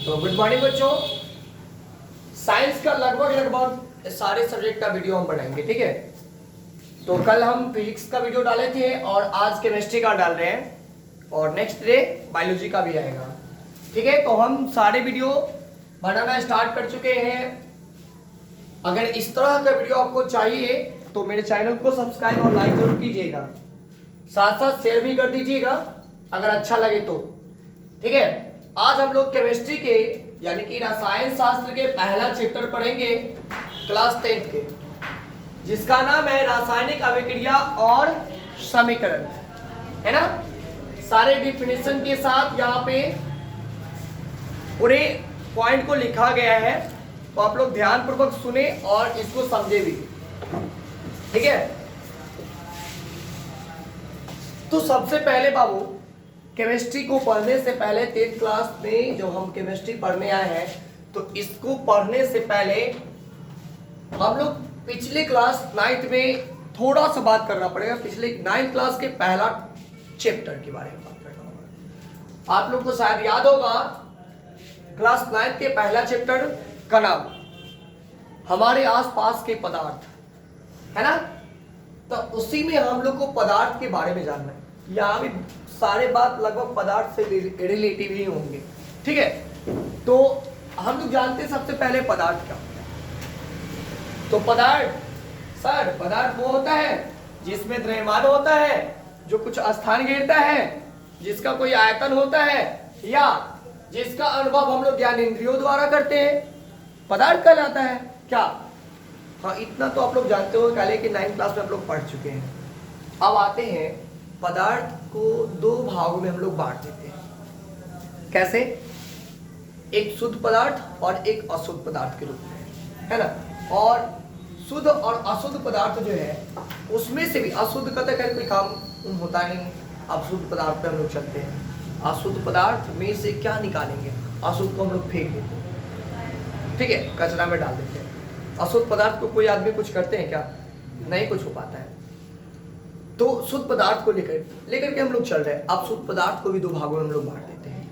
तो good morning बच्चों। Science का लगभग सारे सब्जेक्ट का वीडियो हम बनाएंगे, ठीक है। तो कल हम फिजिक्स का वीडियो डाले थे और आज केमिस्ट्री का डाल रहे हैं और नेक्स्ट डे बायोलॉजी का भी आएगा, ठीक है। तो हम सारे वीडियो बनाना स्टार्ट कर चुके हैं। अगर इस तरह का वीडियो आपको चाहिए तो मेरे चैनल को सब्सक्राइब और लाइक जरूर कीजिएगा, साथ साथ शेयर भी कर दीजिएगा अगर अच्छा लगे तो, ठीक है। आज हम लोग केमिस्ट्री के यानी कि रसायन शास्त्र के पहला चैप्टर पढ़ेंगे क्लास 10 के, जिसका नाम है रासायनिक अभिक्रिया और समीकरण, है ना। सारे डिफिनेशन के साथ यहाँ पे पूरे पॉइंट को लिखा गया है, तो आप लोग ध्यान पूर्वक सुने और इसको समझे भी, ठीक है। तो सबसे पहले बाबू, केमिस्ट्री को पढ़ने से पहले 10th क्लास में जो हम केमिस्ट्री पढ़ने आए हैं, तो इसको पढ़ने से पहले हम लोग पिछले क्लास 9th में थोड़ा सा बात करना पड़ेगा। पिछले 9th क्लास के पहला चैप्टर के बारे में बात करना होगा। आप लोग को शायद याद होगा क्लास 9th के पहला चैप्टर का नाम हमारे आसपास के पदार्थ, है ना। तो उसी में हम लोग को पदार्थ के बारे में जानना है। यहाँ भी सारे बात लगभग पदार्थ से रिलेटिव ही होंगे, ठीक है। तो हम लोग जानते हैं सबसे पहले पदार्थ क्या होता है। तो पदार्थ वो होता है जिसमें द्रव्यमान होता है, जो कुछ स्थान घेरता है, जिसका कोई आयतन होता है या जिसका अनुभव हम लोग ज्ञान इंद्रियों द्वारा करते हैं, पदार्थ कहलाता है। क्या? हाँ, इतना तो आप लोग जानते हो, पहले कि 9th क्लास में आप लोग पढ़ चुके हैं। अब आते हैं पदार्थ को दो भागों में हम लोग बांट देते हैं। कैसे? एक शुद्ध पदार्थ और एक अशुद्ध पदार्थ के रूप में, है ना। और शुद्ध और अशुद्ध पदार्थ जो है उसमें से भी अशुद्ध का तो खैर कोई काम होता नहीं, अब शुद्ध पदार्थ पे हम लोग चलते हैं। अशुद्ध पदार्थ में से क्या निकालेंगे? अशुद्ध को हम लोग फेंक देते हैं, ठीक है, कचरा में डाल देते हैं। अशुद्ध पदार्थ को कोई आदमी कुछ करते हैं क्या? नहीं कुछ हो पाता है। तो शुद्ध पदार्थ को लेकर के हम लोग चल रहे हैं। अब शुद्ध पदार्थ को भी दो भागों में हम लोग बांट देते हैं।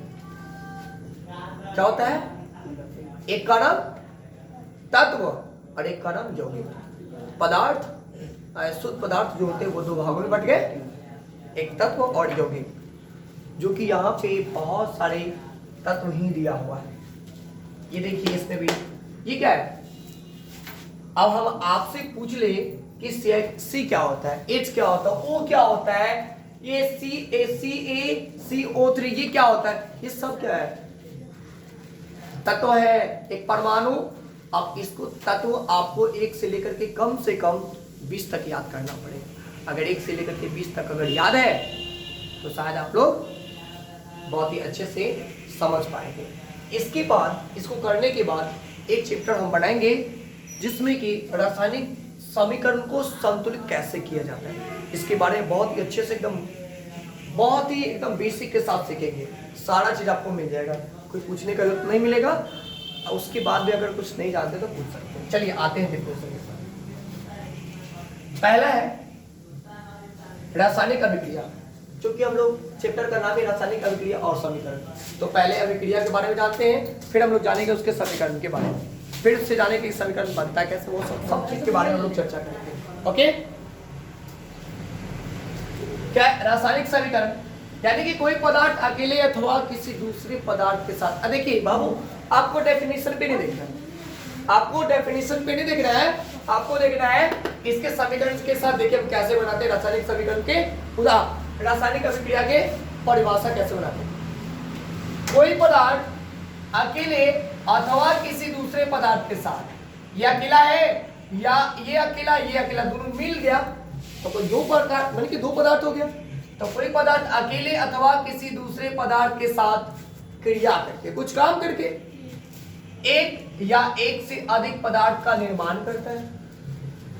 क्या होता है? एक का नाम तत्व और एक का नाम यौगिक। पदार्थ, शुद्ध पदार्थ जो होते हैं वो दो भागों में बट गए, एक तत्व और यौगिक, जो कि यहाँ पे बहुत सारे तत्व ही दिया हुआ है। ये देखिए इसमें भी, ये क्या है? अब हम आपसे पूछ ले कि सी क्या होता है, H क्या होता है, O क्या होता है, ये CaCO3 ये क्या होता है? ये सब क्या है? तत्व है, एक परमाणु। अब इसको तत्व आपको 1 से लेकर के कम से कम 20 तक याद करना पड़ेगा। अगर 1 से लेकर के 20 तक अगर याद है तो शायद आप लोग बहुत ही अच्छे से समझ पाएंगे। इसके बाद, इसको करने के बाद एक चैप्टर हम बनाएंगे जिसमें कि रासायनिक समीकरण को संतुलित कैसे किया जाता है। इसके बारे में बहुत ही अच्छे से बहुत ही एकदम बेसिक के साथ सीखेंगे। सारा चीज आपको मिल जाएगा, कोई पूछने का जरूरत नहीं मिलेगा। उसके बाद भी अगर कुछ नहीं जानते तो पूछ सकते हैं। चलिए आते हैं डिफिनेशन के साथ। पहला है रासायनिक अभिक्रिया, जो कि हम लोग चैप्टर का नाम है रासायनिक अभिक्रिया और समीकरण। तो पहले अभिक्रिया के बारे में जानते हैं, फिर हम लोग जानेंगे उसके समीकरण के बारे में, फिर से जाने के समीकरण बनता है कैसे, वो सब चीज के बारे में हम लोग चर्चा करेंगे। ओके, क्या रासायनिक समीकरण? यानी कि कोई पदार्थ अकेले अथवा किसी दूसरे पदार्थ के साथ। देखिए बाबू, आपको डेफिनेशन पे नहीं देख रहा है, आपको डेफिनेशन पे नहीं देख रहा है, आपको देखना है इसके समीकरण के साथ। देखिए हम कैसे बनाते हैं रासायनिक समीकरण के उदाहरण, रासायनिक अभिक्रिया के परिभाषा कैसे बनाते हैं। कोई पदार्थ अकेले अथवा किसी दूसरे पदार्थ के साथ, ये अकेला है या ये अकेला दोनों मिल गया तो कोई दो पदार्थ, मतलब कि दो पदार्थ हो गया। तो कोई पदार्थ अकेले अथवा किसी दूसरे पदार्थ के साथ क्रिया करके, कुछ काम करके एक या एक से अधिक पदार्थ का निर्माण करता है।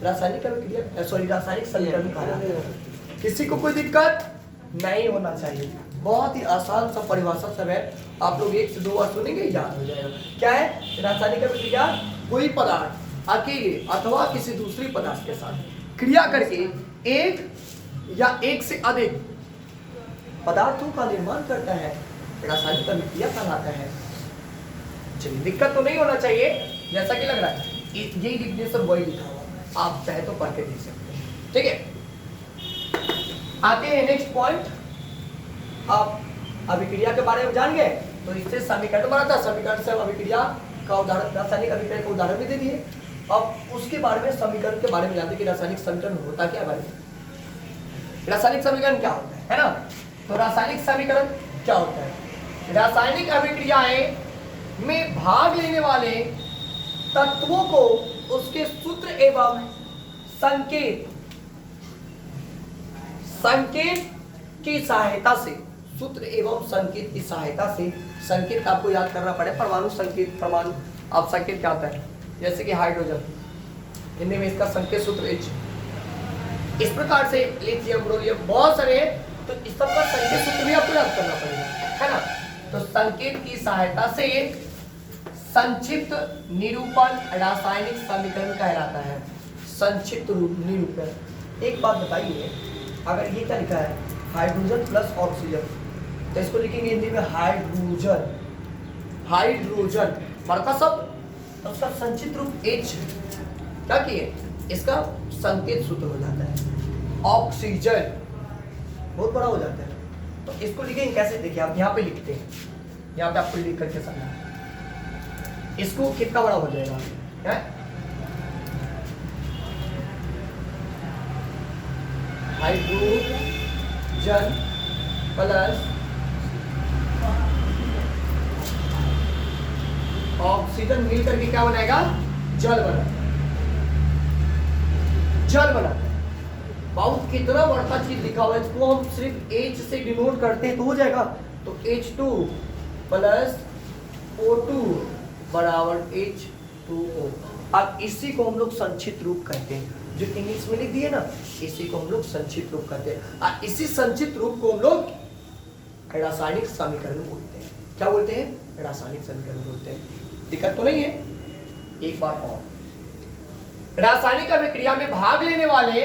रासायनिक अभिक्रिया, सॉरी रासायनिक समीकरण कहा जाता है। किसी को कोई दिक्कत नहीं होना चाहिए, बहुत ही आसान सा परिभाषा सब है। आप लोग 1 से 2 बार सुनेंगे, याद हो जाएगा। क्या है रासायनिक अभिक्रिया? कोई पदार्थ अकेले अथवा किसी दूसरे पदार्थ के साथ क्रिया करके एक या एक से अधिक पदार्थों का निर्माण करता है, रासायनिक अभिक्रिया कहलाता है। चलिए दिक्कत तो नहीं होना चाहिए जैसा कि लग रहा है, यही डिफिनेशन वही लिखा हुआ, आप चाहे तो पढ़ के देख सकते हैं। ठीक है, आते हैं नेक्स्ट पॉइंट। आप अभिक्रिया के बारे में जान गए, तो इससे समीकरण बना था, समीकरण से अभिक्रिया का उदाहरण, रासायनिक अभिक्रिया का उदाहरण भी दे दिए। अब उसके बारे में समीकरण के बारे में जानते कि रासायनिक समीकरण होता क्या है, रासायनिक समीकरण क्या होता है ना। तो रासायनिक समीकरण क्या होता है, रासायनिक अभिक्रियाएं में भाग लेने वाले तत्वों को उसके सूत्र एवं संकेत की सहायता से, सूत्र एवं संकेत की सहायता से, संकेत आपको याद करना पड़े, परमाणु संकेत, परमाणु अब संकेत क्या होता है, जैसे कि हाइड्रोजन, हिंदी में इसका संकेत सूत्र H, इस प्रकार से लिथियम, ब्रोमियम, बहुत सारे हैं, तो इस सब का संकेत सूत्र भी आपको याद करना पड़ेगा, है ना। तो संकेत की सहायता से संक्षिप्त निरूपण रासायनिक समीकरण कहलाता है। संक्षिप्त निरूपण। एक बात बताइए, अगर ये क्या लिखा है, हाइड्रोजन प्लस ऑक्सीजन, तो इसको लिखेंगे हिंदी में हाइड्रोजन, हाइड्रोजन बड़का शब्द, उसका संक्षिप्त रूप H, क्या किए, इसका संकेत सूत्र हो जाता है ऑक्सीजन, बहुत बड़ा हो जाता है। तो इसको लिखेंगे कैसे, देखिए आप यहाँ पे लिखते हैं, यहाँ पे आपको लिख करके समझा, इसको कितना बड़ा हो जाएगा, है हाइड्रोजन प्लस ऑक्सीजन मिल करके क्या बनाएगा, जल बनाता है, जल बनाता है। बहुत कितना बड़ा चीज लिखा हुआ है, इसको हम सिर्फ H से डिनोट करते हैं तो हो जाएगा। तो H2 प्लस O2 बराबर H2O। अब इसी को हम लोग संक्षिप्त रूप कहते हैं, जो इंग्लिश में लिख दिए ना, इसी को हम लोग संक्षिप्त रूप कहते हैं। और इसी संक्षिप्त रूप को हम लोग रासायनिक समीकरण बोलते हैं। क्या बोलते हैं, रासायनिक समीकरण बोलते हैं। दिक्कत तो नहीं है। एक बार और, रासायनिक अभिक्रिया में भाग लेने वाले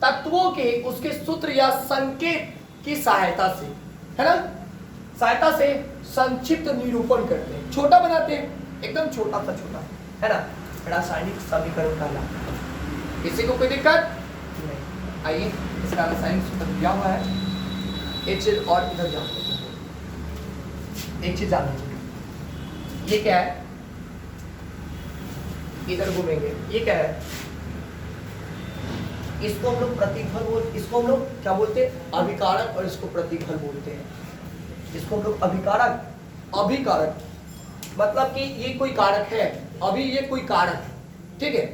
तत्वों के उसके सूत्र या संकेत की सहायता से, है ना, सहायता से संक्षिप्त निरूपण करते हैं, छोटा बनाते हैं, एकदम छोटा सा छोटा, है ना, रासायनिक समीकरण कहलाता है। किसी को कोई दिक्कत नहीं। आइए इसका रासायनिक सूत्र दिया हुआ है, एक चीज और इधर जाओ, एक चीज जानो, ये क्या है, इधर घूमेंगे, ये क्या है, इसको हम लोग प्रतिफल बोलते, इसको हम लोग क्या बोलते हैं, अभिकारक, और इसको प्रतिफल बोलते हैं। इसको हम लोग अभिकारक, अभिकारक मतलब कि ये कोई कारक है, अभी ये कोई कारक है, ठीक है,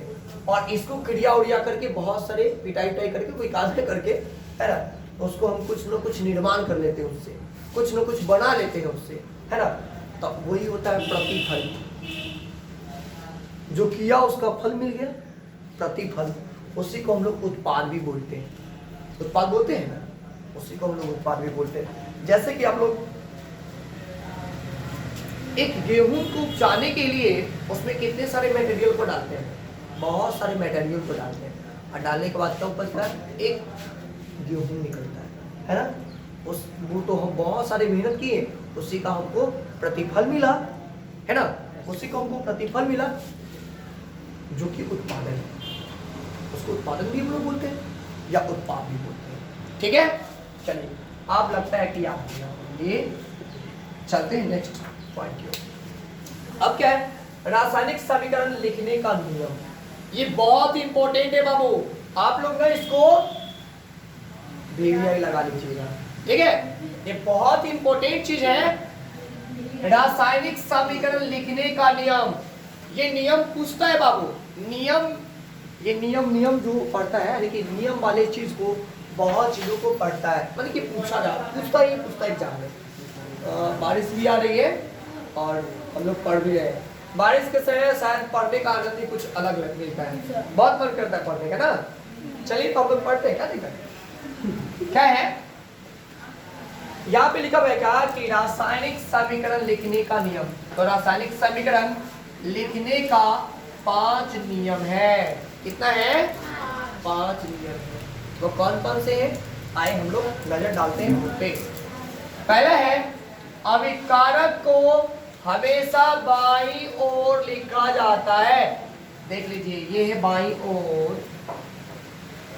और इसको क्रिया उड़िया करके बहुत सारे पिटाई पिटाई करके कोई कार्य करके, है ना, उसको हम कुछ न कुछ निर्माण कर लेते हैं उससे, कुछ न कुछ बना लेते हैं उससे, है ना, तो वही होता है प्रतिफल। जो किया उसका फल मिल गया, प्रतिफल, उसी को हम लोग उत्पाद भी बोलते हैं। उत्पाद बोलते हैं ना, उसी को हम लोग उत्पाद भी बोलते हैं। जैसे कि आप लोग एक गेहूं को उपजाने के लिए उसमें कितने सारे मटेरियल को डालते हैं, बहुत सारे मटेरियल को डालते हैं, और डालने के बाद क्या उपजता है, एक गेहूं निकलता है ना। उस वो तो हम बहुत सारी मेहनत किए, उसी का हमको प्रतिफल मिला, है ना, उसी को हमको प्रतिफल मिला, जो कि उत्पादन है। उसको उत्पादन भी हम लोग बोलते हैं या उत्पाद भी बोलते हैं। ठीक है, चलिए आप लगता है कि आप ये चलते हैं नेक्स्ट पॉइंट की ओर। अब क्या है, रासायनिक समीकरण लिखने का नियम, ये बहुत इंपॉर्टेंट है बाबू, आप लोग ना इसको भेड़िया ही लगा लीजिएगा, ठीक है, ये बहुत इंपॉर्टेंट चीज है। रासायनिक समीकरण लिखने का नियम, ये नियम पूछता है बाबू, नियम, ये नियम जो पढ़ता है, लेकिन नियम वाले चीज को बहुत चीजों को पढ़ता है, मतलब कि पूछता ही एग्जाम में। बारिश भी आ रही है और हम लोग पढ़ भी रहे हैं। बारिश के समय शायद पढ़ने का आनंद ही कुछ अलग मिलता है, बहुत मन करता है पढ़ने का ना। चलिए तो हम लोग पढ़ते हैं, क्या दिक्कत क्या है। यहाँ पे लिखा हुआ है क्या कि रासायनिक समीकरण लिखने का नियम। तो रासायनिक समीकरण लिखने का 5 नियम है। कितना है? 5 नियम है। वो कौन कौन से हैं? आए हम लोग नजर डालते हैं उन पे। पहला है, अभिकारक को हमेशा बाईं ओर लिखा जाता है। देख लीजिए ये है बाईं ओर।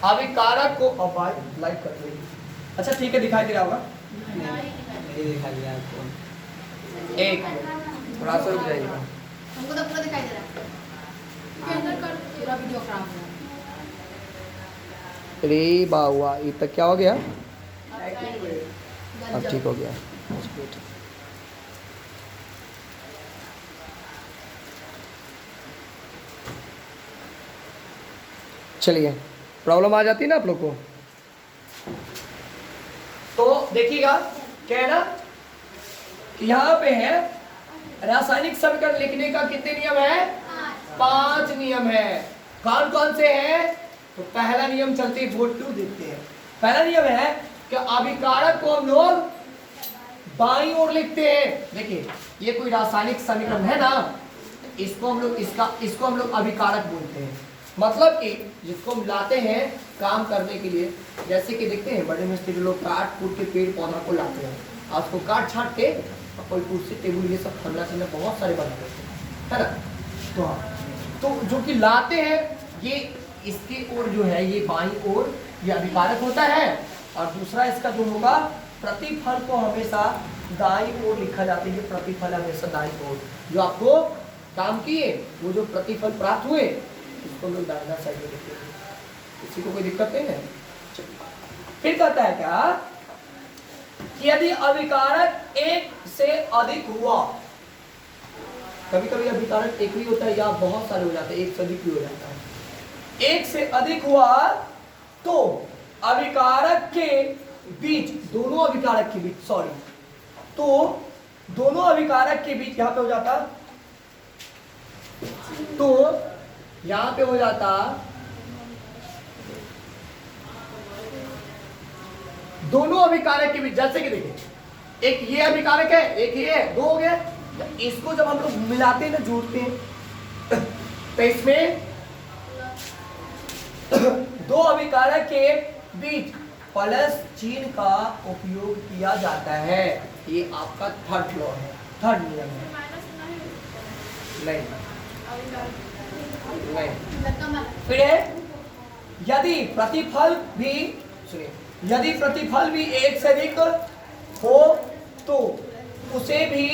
अभिकारक को अब लाइट कर लीजिए। अच्छा ठीक है, दिखाई दे रहा होगा। नहीं दिखा दिया आपको। एक थोड़ा सा रुक जाइएगा। हमको तो पूरा दिखाई दे रहा है। पूरा वीडियो खराब हो रहा अरे बाबा ये तक क्या हो गया? है। अब ठीक हो गया। चलिए, प्रॉब्लम आ जाती है ना आप लोग को। तो देखिएगा क्या है ना कि यहाँ पे है रासायनिक समीकरण लिखने का कितने नियम है? 5 नियम है। कौन कौन से हैं? तो पहला नियम चलते बोर्ड 2 देखते हैं। पहला नियम है कि अभिकारक को हम लोग बाईं ओर लिखते हैं। देखिए ये कोई रासायनिक समीकरण है ना, इसको हम लोग अभिकारक बोलते हैं। मतलब कि जिसको हम लाते हैं काम करने के लिए, जैसे कि देखते हैं बड़े मिस्त्री लोग काट कूट के पेड़ पौधा को लाते हैं, और उसको काट छाट के कोई कुर्सी टेबल ये सब खंडा खंडा बहुत सारे बना देते हैं, है ना। तो जो कि लाते हैं ये इसकी ओर जो है ये बाईं ओर ये अभिकारक होता है, और दूसरा इसका जो होगा प्रतिफल को हमेशा दाईं ओर लिखा जाता है। प्रतिफल हमेशा दाईं ओर, जो आपको काम किए वो जो प्रतिफल प्राप्त हुए इसको लोग दाहिना साइड में लिखते हैं। किसी को कोई दिक्कत नहीं है। फिर कहता है क्या कि यदि अभिकारक एक से अधिक हुआ, कभी कभी अभिकारक एक ही होता है या बहुत सारे हो जाते हैं, एक से अधिक भी हो जाता है। एक से अधिक हुआ तो अभिकारक के बीच, दोनों अभिकारक के बीच, सॉरी, तो दोनों अभिकारक के बीच यहां पे हो जाता, तो यहां पे हो जाता दोनों अभिकारक के बीच, जैसे कि देखिए एक ये अभिकारक है, एक ये है, 2 हो गया। इसको जब हम लोग मिलाते हैं ना, जोड़ते हैं, तो इसमें 2 अभिकारक के बीच प्लस चिन्ह का उपयोग किया जाता है। ये आपका थर्ड लॉ है, थर्ड नियम है। नहीं फिर है यदि प्रतिफल भी, सुनिए, यदि प्रतिफल भी एक से अधिक हो तो उसे भी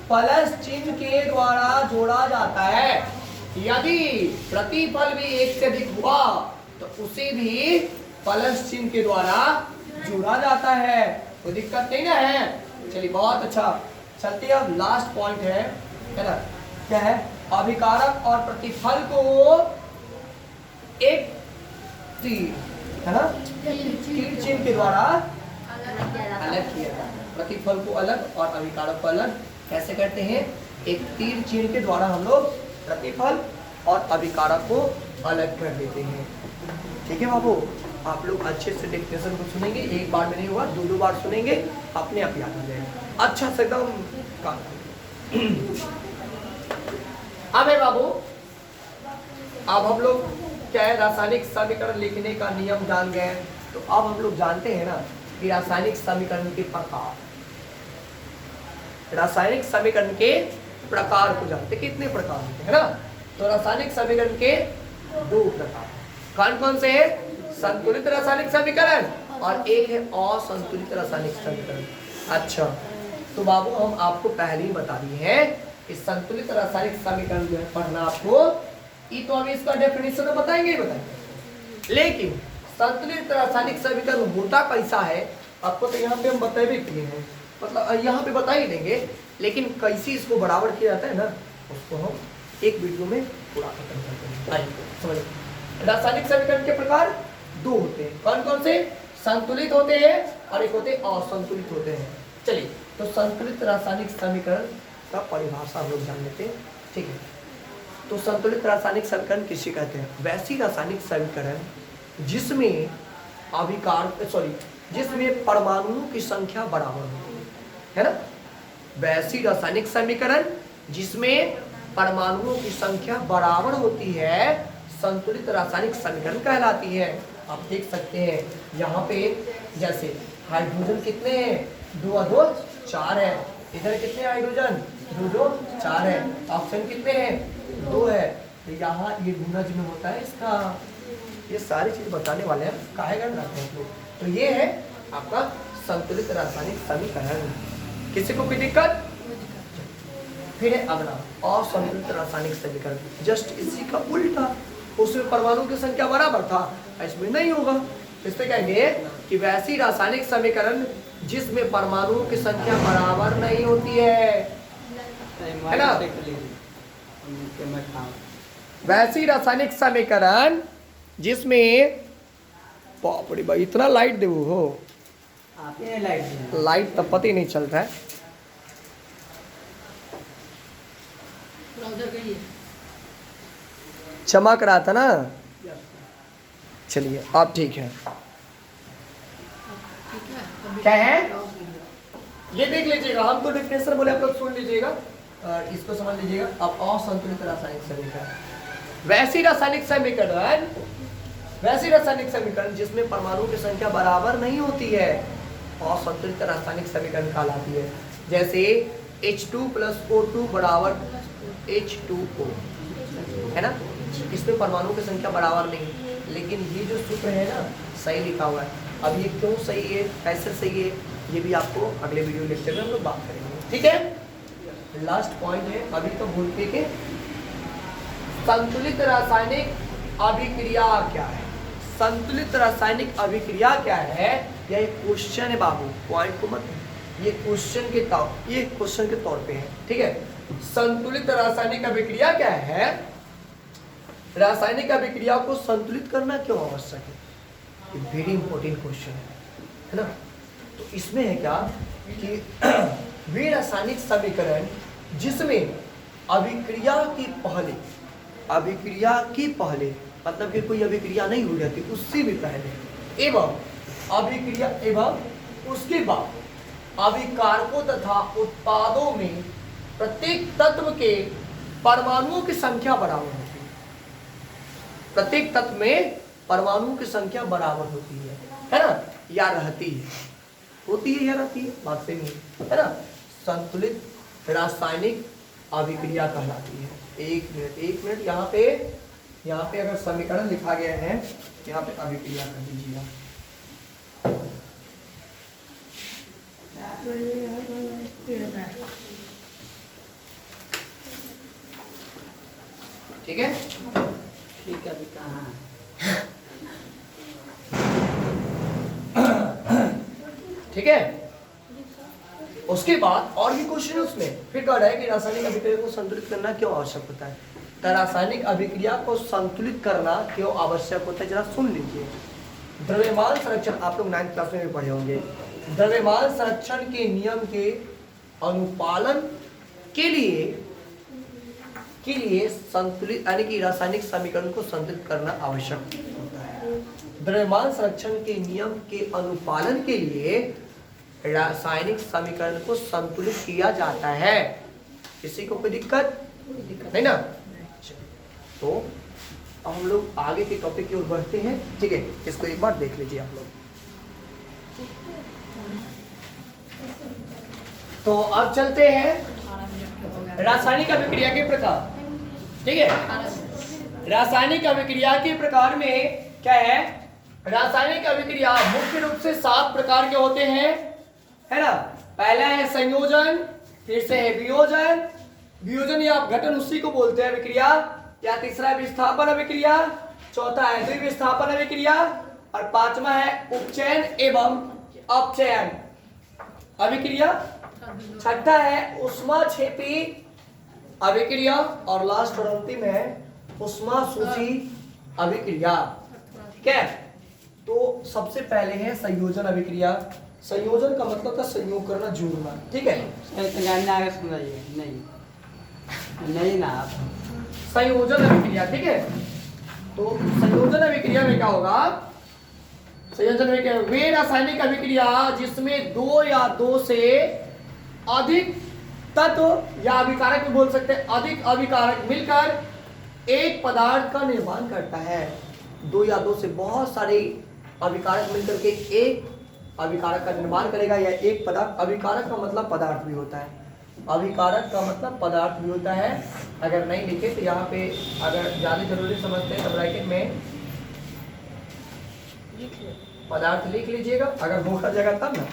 प्लस चिन्ह के द्वारा जोड़ा जाता है। यदि प्रतिफल भी एक से अधिक हुआ तो उसे भी प्लस चिन्ह के द्वारा जोड़ा जाता है। कोई दिक्कत नहीं ना है। चलिए बहुत अच्छा, चलते हैं। अब लास्ट पॉइंट है ना, क्या है? अभिकारक और प्रतिफल को एक तीर, है ना, तीर चिन्ह के द्वारा अलग किया जाता है। प्रतिफल को अलग और अभिकारक को अलग कैसे करते हैं? एक तीर चिन्ह के द्वारा हम लोग प्रतिफल और अभिकारक को अलग कर देते हैं। ठीक है बाबू, आप लोग अच्छे से डेफिनेशन को सुनेंगे, एक बार में नहीं होगा, 2 बार सुनेंगे, अपने आप याद आ जाएगा अच्छा से एकदम काम। अब है बाबू, अब हम लोग क्या है, रासायनिक समीकरण लिखने का नियम जान गए। तो अब हम लोग जानते हैं ना कि रासायनिक समीकरण के प्रकार, रासायनिक समीकरण के प्रकार को जानते, कितने प्रकार होते हैं ना। तो रासायनिक समीकरण के 2 प्रकार, कौन कौन से है? संतुलित रासायनिक समीकरण और एक है असंतुलित रासायनिक समीकरण। अच्छा, तो बाबू हम आपको पहले ही बता दिए हैं कि संतुलित रासायनिक समीकरण जो है पढ़ना आपको, ये तो हम इसका डेफिनेशन तो बताएंगे ही बताएंगे, लेकिन संतुलित रासायनिक समीकरण होता कैसा है आपको तो यहाँ पे हम बता भी किए हैं, मतलब यहाँ पे बता ही देंगे, लेकिन कैसे इसको बराबर किया जाता है ना, उसको हम एक वीडियो में पूरा खत्म करते हैं। आइए समझिए। रासायनिक समीकरण के प्रकार 2 होते हैं, कौन कौन से? संतुलित होते हैं और एक होते असंतुलित होते हैं। चलिए, तो संतुलित रासायनिक समीकरण का परिभाषा हम लोग जान लेते हैं। ठीक है, तो संतुलित रासायनिक समीकरण किसे कहते हैं? वैसी रासायनिक समीकरण जिसमें जिसमें परमाणुओं की संख्या बराबर होती है ना। वैसी रासायनिक समीकरण जिसमें परमाणुओं की संख्या बराबर होती है संतुलित रासायनिक समीकरण कहलाती है। आप देख सकते हैं यहाँ पे, जैसे हाइड्रोजन कितने हैं? 2 और 2 4 है। इधर कितने हाइड्रोजन? दो दो 4 है, ऑप्शन कितने हैं 2 है। तो यहाँ ये गुना जिम्मे होता है इसका, ये सारी चीज बताने वाले हैं, काहे कर रखते हैं लोग। तो ये है आपका संतुलित रासायनिक समीकरण। किसी को कोई दिक्कत? फिर है अगला असंतुलित रासायनिक समीकरण, जस्ट इसी का उल्टा। उसमें परमाणु की संख्या बराबर था, इसमें नहीं होगा। इसमें कहेंगे कि वैसी रासायनिक समीकरण जिसमें परमाणुओं की संख्या बराबर नहीं होती है ना। वैसी रासायनिक समीकरण जिसमें, बाप रे भाई इतना लाइट दे हो, लाइट तब पता ही नहीं चल रहा है। चमक रहा था ना, चलिए अब ठीक है। क्या है ये देख लीजिएगा, हम तो डिफिनेशन बोले, आप लोग सुन लीजिएगा और इसको समझ लीजिएगा। अब असंतुलित रासायनिक समीकरण, वैसी रासायनिक समीकरण जिसमें परमाणु की संख्या बराबर नहीं होती है, असंतुलित रासायनिक समीकरण कहलाती है। जैसे H2 + O2 = H2O, है ना। इसमें परमाणु की संख्या बराबर नहीं, लेकिन ये जो सूत्र है ना सही लिखा हुआ है। अब ये क्यों सही है, कैसे सही है, ये भी आपको अगले वीडियो लेक्चर में हम लोग बात करेंगे, ठीक है। लास्ट पॉइंट है अभी तो भूल के, संतुलित रासायनिक अभिक्रिया क्या है। संतुलित रासायनिक अभिक्रिया क्या है, यह एक क्वेश्चन है बाबू, पॉइंट को मत, ये क्वेश्चन के तौर पे है, ठीक है। संतुलित रासायनिक अभिक्रिया क्या है, रासायनिक अभिक्रिया को संतुलित करना क्यों आवश्यक है, ये वेरी इंपॉर्टेंट क्वेश्चन है ना। तो इसमें है क्या कि वे रासायनिक समीकरण जिसमें अभिक्रिया की पहले मतलब कि कोई अभिक्रिया नहीं हो जाती, उससे भी पहले एवं अभिक्रिया एवं उसके बाद अभिकारकों तथा उत्पादों में प्रत्येक तत्व के परमाणुओं की संख्या बराबर होती है। प्रत्येक तत्व में परमाणुओं की संख्या बराबर होती है ना, या रहती है, होती है या रहती है, बात से नहीं है ना। संतुलित रासायनिक अभिक्रिया कहलाती है। एक मिनट यहाँ पे अगर समीकरण लिखा गया है, यहाँ पे अभिक्रिया कर दीजिएगा। ठीक है, ठीक है, अभी कहाँ ठीक है। उसके बाद और भी क्वेश्चन है उसमें, फिर कह रहा है कि रासायनिक अभिक्रिया को संतुलित करना क्यों आवश्यक होता है। तो रासायनिक अभिक्रिया को संतुलित करना क्यों आवश्यक होता है, जरा सुन लीजिए। द्रव्यमान संरक्षण, आप लोग 9th क्लास में भी पढ़े होंगे। द्रव्यमान संरक्षण के नियम के अनुपालन के लिए संतुलित यानी कि रासायनिक समीकरण को संतुलित करना आवश्यक होता है। द्रव्यमान संरक्षण के नियम के अनुपालन के लिए रासायनिक समीकरण को संतुलित किया जाता है। किसी को कोई दिक्कत नहीं ना। तो अब हम लोग आगे के टॉपिक की ओर बढ़ते हैं, ठीक है। इसको एक बार देख लीजिए आप लोग। तो अब चलते हैं रासायनिक अभिक्रिया के प्रकार, ठीक है। रासायनिक अभिक्रिया के प्रकार में क्या है, रासायनिक अभिक्रिया मुख्य रूप से 7 प्रकार के होते हैं, है ना। पहला है संयोजन, फिर से है वियोजन, वियोजन या अपघटन उसी को बोलते हैं अभिक्रिया, या तीसरा है विस्थापन अभिक्रिया, चौथा है द्विविस्थापन अभिक्रिया, और पांचवा है उपचयन एवं अपचयन अभिक्रिया, छठा है ऊष्माक्षेपी अभिक्रिया, और लास्ट और अंतिम है ऊष्माशोषी अभिक्रिया, ठीक है। तो सबसे पहले है संयोजन अभिक्रिया। संयोजन का मतलब था संयोग करना, जोड़ना, ठीक है। नहीं ना आप संयोजन अभिक्रिया, ठीक है। तो संयोजन अभिक्रिया में क्या होगा, संयोजन अभिक्रिया वे रासायनिक अभिक्रिया जिसमें 2 या 2 से अधिक तत्व या अभिकारक भी बोल सकते हैं, अधिक अभिकारक मिलकर एक पदार्थ का निर्माण करता है। 2 या 2 से बहुत सारे अभिकारक मिलकर के एक अभिकारक का निर्माण करेगा, या एक पदार्थ, अभिकारक का मतलब पदार्थ भी होता है, अभिकारक का मतलब पदार्थ भी होता है। अगर नहीं लिखे तो यहाँ पे अगर ज़्यादा जरूरी समझते हैं तो ब्रैकेट में पदार्थ लिख लीजिएगा, अगर होगा जगह तब ना,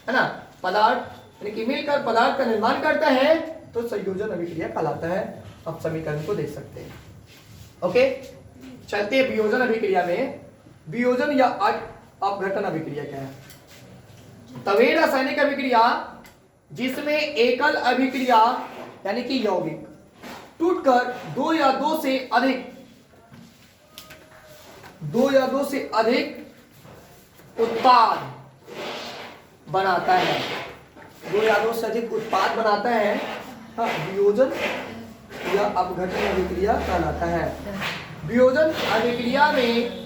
है ना। पदार्थ यानी कि मिलकर पदार्थ का निर्माण करता है तो संयोजन अभिक्रिया कहलाता है। अब समीकरण को देख सकते हैं। ओके, चलते हैं वियोजन अभिक्रिया में। वियोजन या अपघटन अभिक्रिया क्या है? तवे रासायनिक अभिक्रिया जिसमें एकल अभिक्रिया यानी कि यौगिक टूटकर दो या दो से अधिक उत्पाद बनाता है। दो या दो से अधिक उत्पाद बनाता है, हाँ, वियोजन या अपघटन अभिक्रिया कहलाता है। वियोजन अभिक्रिया में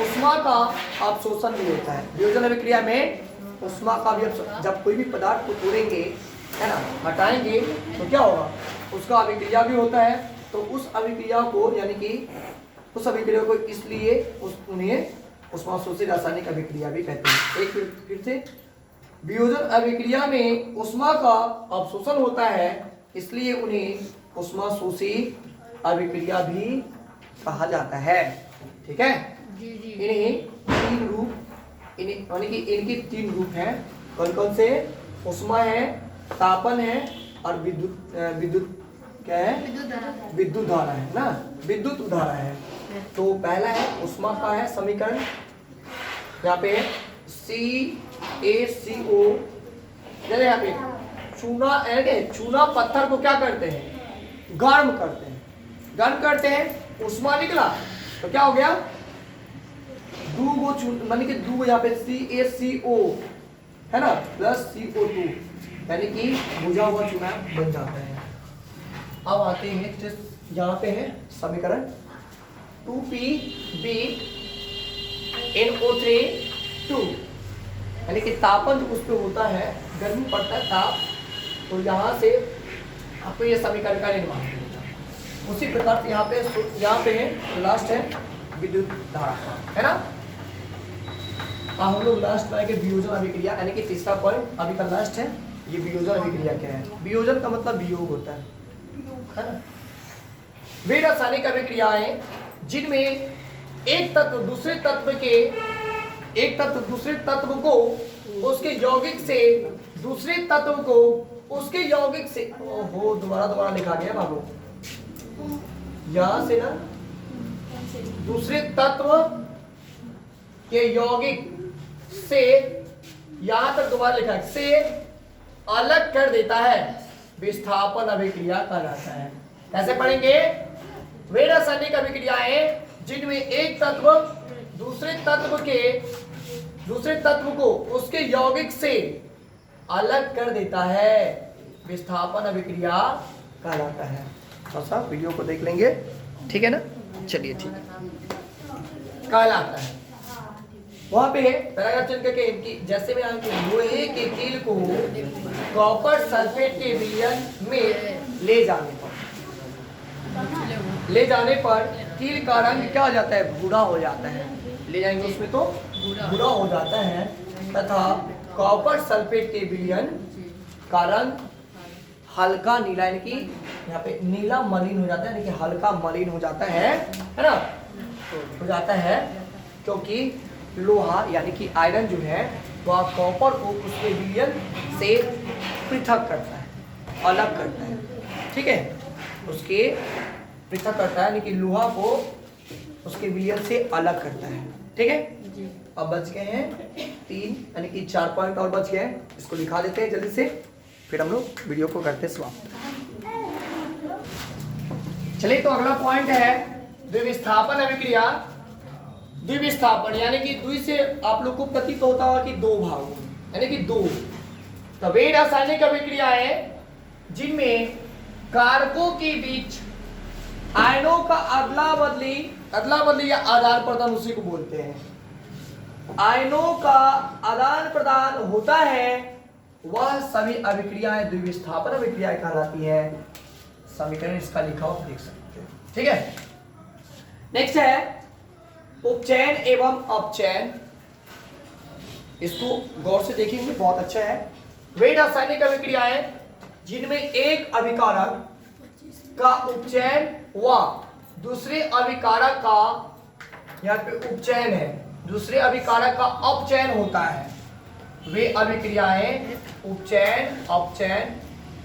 उष्मा का अवशोषण भी होता है। वियोजन अभिक्रिया में उष्मा का भी जब कोई भी पदार्थ को तोड़ेंगे, है ना, हटाएंगे तो क्या होगा, उसका अभिक्रिया भी होता है। तो उस अभिक्रिया को यानी कि उस अभिक्रिया को इसलिए उन्हें उष्माशोषी रासायनिक अभिक्रिया भी कहते हैं। एक फिर से, वियोजन अभिक्रिया में उष्मा का अवशोषण होता है इसलिए उन्हें उष्माशोषी अभिक्रिया भी कहा जाता है। ठीक है, इन्हें तीन रूप, यानी कि इनके तीन रूप हैं। कौन कौन से? उष्मा है, तापन है और विद्युत क्या है? विद्युत धारा है ना, विद्युत धारा है। तो पहला है उष्मा का है समीकरण, यहाँ पे CaCO। जैसे यहाँ पे चूना पत्थर को क्या करते हैं? गर्म करते हैं। गर्म करते हैं, उष्मा निकला तो क्या हो गया? मानी कि दूगो यहाँ पे CaCO है ना प्लस CO2 यानी कि बुझा हुआ चूना बन जाता है। अब आते हैं यहाँ पे है समीकरण 2PbNO3 यानी कि तापन उस पर होता है, गर्मी पड़ता है ताप, तो यहाँ से आपको ये समीकरण का निर्माण होगा। उसी प्रकार से यहाँ पे है लास्ट है विद्युत धारा, है ना। हम लोग लास्ट में आएंगे वियोजन अभिक्रिया, यानी कि तीसरा पॉइंट अभी का लास्ट है। ये वियोजन अभिक्रिया क्या है? वियोजन का मतलब वियोग होता है ना। वे रासायनिक अभिक्रियाएं जिनमें एक तत्व दूसरे तत्व को उसके यौगिक से दूसरे तत्व को उसके यौगिक से, ओहो दोबारा लिखा गया बाबू, यहां से ना दूसरे तत्व के यौगिक से, यहां तक दोबारा लिखा है, से अलग कर देता है, विस्थापन अभिक्रिया कहलाता है। कैसे पढ़ेंगे? वे रासायनिक अभिक्रियाएं जिनमें एक तत्व दूसरे तत्व को उसके यौगिक से अलग कर देता है, विस्थापन अभिक्रिया कहलाता है। थोड़ा सा वीडियो को देख लेंगे, ठीक है ना। चलिए ठीक है, कहलाता है। वहां पे पैराग्राफ चल करके इनकी, जैसे में लोहे के कील को कॉपर सल्फेट के विलयन में ले जाने पर कील का रंग क्या हो जाता है? भूरा हो जाता है। ले जाएंगे उसमें तो भूरा हो जाता है, तथा कॉपर सल्फेट के विलयन का रंग हल्का नीला, यानी कि यहाँ पे नीला मलिन हो जाता है, यानी कि हल्का मलिन हो जाता है ना, हो जाता है, क्योंकि लोहा यानी कि आयरन जो है वह कॉपर को उसके विलयन से पृथक करता है, अलग करता है। ठीक है, उसके पृथक करता है, यानी कि लोहा को उसके विलयन से अलग करता है। ठीक है, अब बच गए हैं 3, यानी कि 4 पॉइंट और बच गए हैं। इसको लिखा देते हैं जल्दी से, फिर हम लोग वीडियो को करते समाप्त। चलिए, तो अगला पॉइंट है द्विविस्थापन अभिक्रिया। द्विविस्थापन यानी कि द्वि से आप लोग को प्रतीत होता होगा कि दो भाग, यानी कि दो। तो वे रासायनिक अभिक्रियाएं जिनमें कारकों के बीच आयनों का अदला बदली या आदान प्रदान, उसी को बोलते हैं। आयनों का आदान प्रदान होता है, वह सभी अभिक्रियाएं द्विविस्थापन अभिक्रियाएं कहलाती है। समीकरण इसका लिखा हो देख सकते हैं। ठीक है, नेक्स्ट है उपचयन एवं अपचयन। इसको गौर से देखेंगे, बहुत अच्छा है। वे रासायनिक अभिक्रियाएं जिनमें एक अभिकारक का उपचयन व दूसरे अभिकारक का, यहाँ पे उपचयन है, दूसरे अभिकारक का अपचयन होता है, वे अभिक्रियाएं उपचयन अपचयन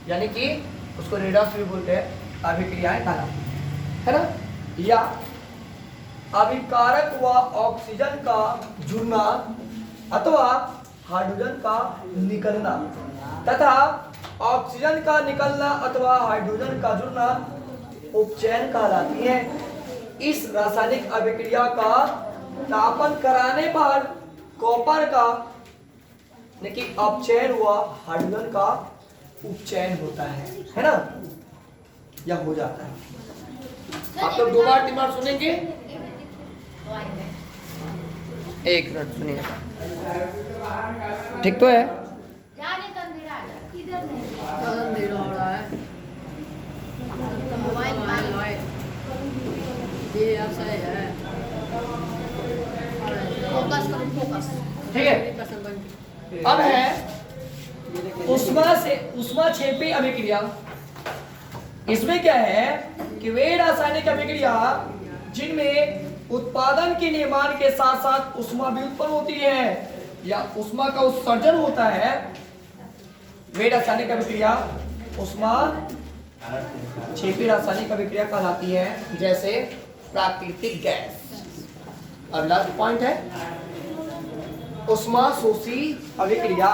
यानी कि उसको रेडॉक्स भी बोलते हैं, अभिक्रियाएं कहलाती है ना। या अभिकारक व ऑक्सीजन का जुड़ना अथवा हाइड्रोजन का निकलना तथा ऑक्सीजन का निकलना अथवा हाइड्रोजन का जुड़ना उपचयन कहलाती है। इस रासायनिक अभिक्रिया का तापन कराने पर कॉपर का यानी अपचयन हुआ हाइड्रोजन का उपचयन होता है ना, या हो जाता है। आप लोग 2 बार 3 बार सुनेंगे, 1 मिनट सुनिए, ठीक तो है। इधर नहीं अंधेरा हो रहा है। मोबाइल ये ऐसा है। फोकस करो फोकस। ठीक है, अब है ऊष्माक्षेपी अभिक्रिया। इसमें क्या है कि वे रासायनिक अभिक्रिया जिनमें उत्पादन के निर्माण के साथ साथ ऊष्मा भी उत्पन्न होती है या ऊष्मा का उत्सर्जन होता है, वे रासायनिक अभिक्रिया ऊष्मा क्षेपी रासायनिक अभिक्रिया कहलाती है, जैसे प्राकृतिक गैस। अगला पॉइंट है ऊष्मा शोषी अभिक्रिया।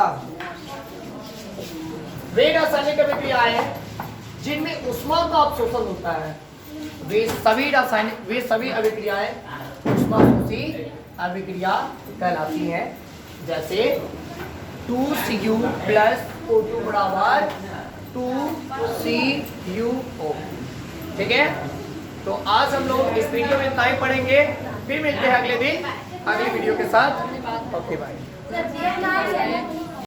वे रासायनिक अभिक्रियाएं जिनमें ऊष्मा का अवशोषण होता है, वे सभी अभिक्रियाएं ऊष्मा शोषी अभिक्रिया कहलाती हैं, जैसे 2Cu प्लस O2 बराबर 2CuO। ठीक है, तो आज हम लोग इस वीडियो में इतना ही पढ़ेंगे, फिर मिलते हैं अगले दिन अगली वीडियो के साथ। Okay bye.